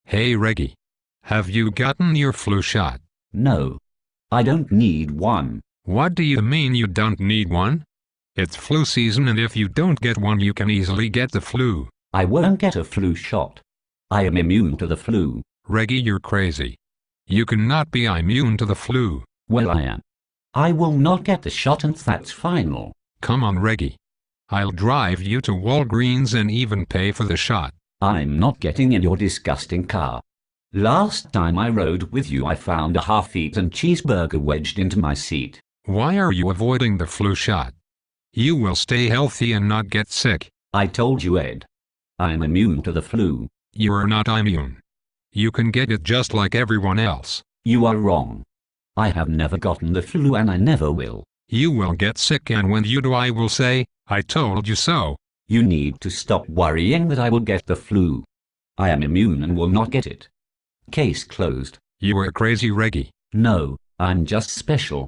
Hey Reggie. Have you gotten your flu shot? No. I don't need one. What do you mean you don't need one? It's flu season and if you don't get one you can easily get the flu. I won't get a flu shot. I am immune to the flu. Reggie, you're crazy. You cannot be immune to the flu. Well, I am. I will not get the shot and that's final. Come on Reggie. I'll drive you to Walgreens and even pay for the shot. I'm not getting in your disgusting car. Last time I rode with you I found a half-eaten cheeseburger wedged into my seat. Why are you avoiding the flu shot? You will stay healthy and not get sick. I told you, Ed. I'm immune to the flu. You are not immune. You can get it just like everyone else. You are wrong. I have never gotten the flu and I never will. You will get sick and when you do I will say, I told you so. You need to stop worrying that I will get the flu. I am immune and will not get it. Case closed. You are crazy Reggie. No, I'm just special.